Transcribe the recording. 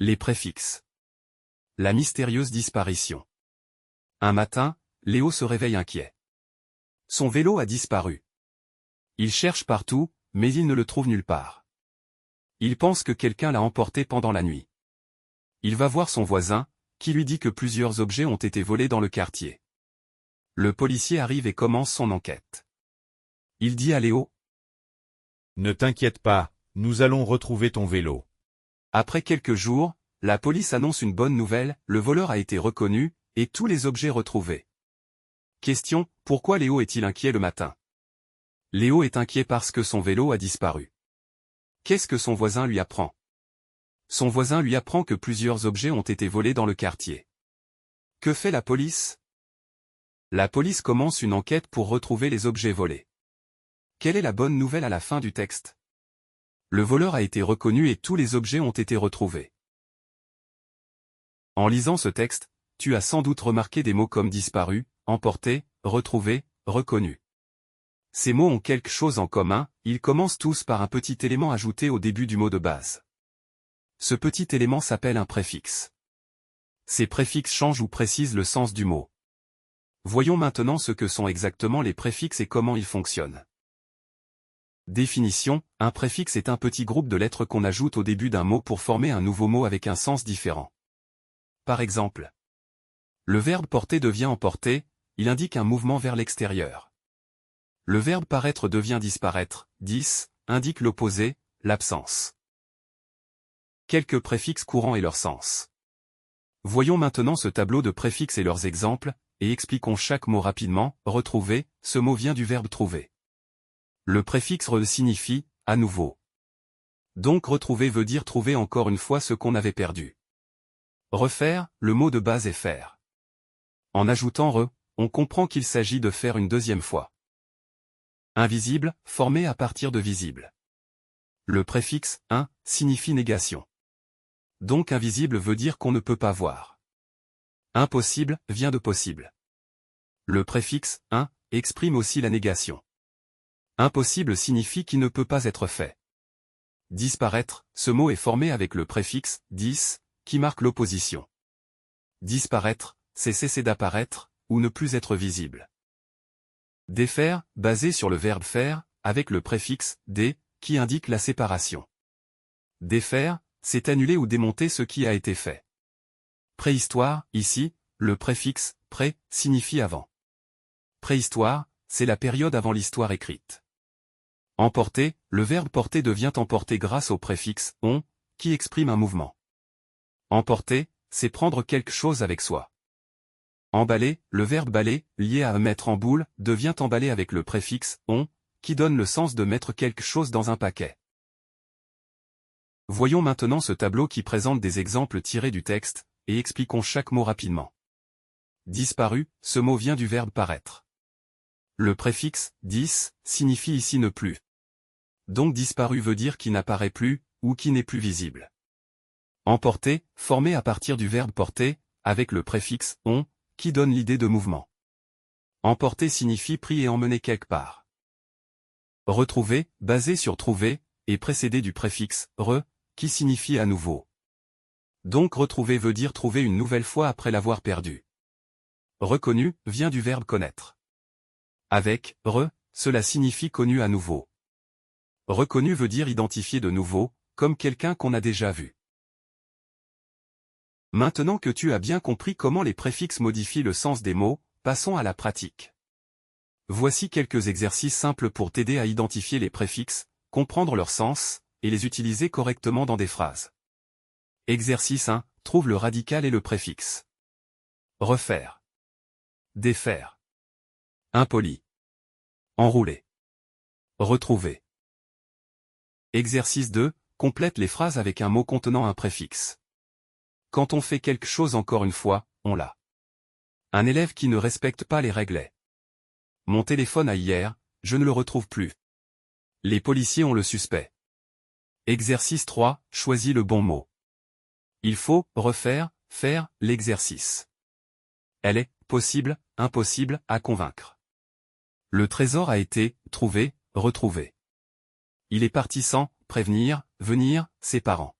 Les préfixes. La mystérieuse disparition. Un matin, Léo se réveille inquiet. Son vélo a disparu. Il cherche partout, mais il ne le trouve nulle part. Il pense que quelqu'un l'a emporté pendant la nuit. Il va voir son voisin, qui lui dit que plusieurs objets ont été volés dans le quartier. Le policier arrive et commence son enquête. Il dit à Léo: Ne t'inquiète pas, nous allons retrouver ton vélo. Après quelques jours, la police annonce une bonne nouvelle, le voleur a été reconnu, et tous les objets retrouvés. Question: pourquoi Léo est-il inquiet le matin? Léo est inquiet parce que son vélo a disparu. Qu'est-ce que son voisin lui apprend? Son voisin lui apprend que plusieurs objets ont été volés dans le quartier. Que fait la police? La police commence une enquête pour retrouver les objets volés. Quelle est la bonne nouvelle à la fin du texte? Le voleur a été reconnu et tous les objets ont été retrouvés. En lisant ce texte, tu as sans doute remarqué des mots comme disparu, emporté, retrouvé, reconnu. Ces mots ont quelque chose en commun, ils commencent tous par un petit élément ajouté au début du mot de base. Ce petit élément s'appelle un préfixe. Ces préfixes changent ou précisent le sens du mot. Voyons maintenant ce que sont exactement les préfixes et comment ils fonctionnent. Définition: un préfixe est un petit groupe de lettres qu'on ajoute au début d'un mot pour former un nouveau mot avec un sens différent. Par exemple, le verbe porter devient emporter, il indique un mouvement vers l'extérieur. Le verbe paraître devient disparaître, dis, indique l'opposé, l'absence. Quelques préfixes courants et leur sens. Voyons maintenant ce tableau de préfixes et leurs exemples, et expliquons chaque mot rapidement. Retrouver, ce mot vient du verbe trouver. Le préfixe re signifie « à nouveau ». Donc retrouver veut dire trouver encore une fois ce qu'on avait perdu. Refaire, le mot de base est faire. En ajoutant re, on comprend qu'il s'agit de faire une deuxième fois. Invisible, formé à partir de visible. Le préfixe « un » signifie négation. Donc invisible veut dire qu'on ne peut pas voir. Impossible vient de possible. Le préfixe « un » exprime aussi la négation. Impossible signifie qui ne peut pas être fait. Disparaître, ce mot est formé avec le préfixe « dis » qui marque l'opposition. Disparaître, c'est cesser d'apparaître, ou ne plus être visible. Défaire, basé sur le verbe faire, avec le préfixe « dé » qui indique la séparation. Défaire, c'est annuler ou démonter ce qui a été fait. Préhistoire, ici, le préfixe « pré » signifie avant. Préhistoire, c'est la période avant l'histoire écrite. Emporter, le verbe porter devient emporter grâce au préfixe « on » qui exprime un mouvement. Emporter, c'est prendre quelque chose avec soi. Emballer, le verbe baller, lié à mettre en boule, devient emballé avec le préfixe « on » qui donne le sens de mettre quelque chose dans un paquet. Voyons maintenant ce tableau qui présente des exemples tirés du texte, et expliquons chaque mot rapidement. Disparu, ce mot vient du verbe paraître. Le préfixe « dis » signifie ici ne plus. Donc disparu veut dire qui n'apparaît plus, ou qui n'est plus visible. Emporter, formé à partir du verbe porter, avec le préfixe « on », qui donne l'idée de mouvement. Emporter signifie pris et emmener quelque part. Retrouver, basé sur trouver, et précédé du préfixe « re », qui signifie à nouveau. Donc retrouver veut dire trouver une nouvelle fois après l'avoir perdu. Reconnu, vient du verbe connaître. Avec « re », cela signifie connu à nouveau. Reconnu veut dire identifié de nouveau, comme quelqu'un qu'on a déjà vu. Maintenant que tu as bien compris comment les préfixes modifient le sens des mots, passons à la pratique. Voici quelques exercices simples pour t'aider à identifier les préfixes, comprendre leur sens, et les utiliser correctement dans des phrases. Exercice 1. Trouve le radical et le préfixe. Refaire. Défaire. Impoli. Enrouler. Retrouver. Exercice 2. Complète les phrases avec un mot contenant un préfixe. Quand on fait quelque chose encore une fois, on l'a. Un élève qui ne respecte pas les règles est. Mon téléphone a hier, je ne le retrouve plus. Les policiers ont le suspect. Exercice 3. Choisis le bon mot. Il faut refaire, faire l'exercice. Elle est possible, impossible à convaincre. Le trésor a été trouvé, retrouvé. Il est parti sans prévenir, venir, ses parents.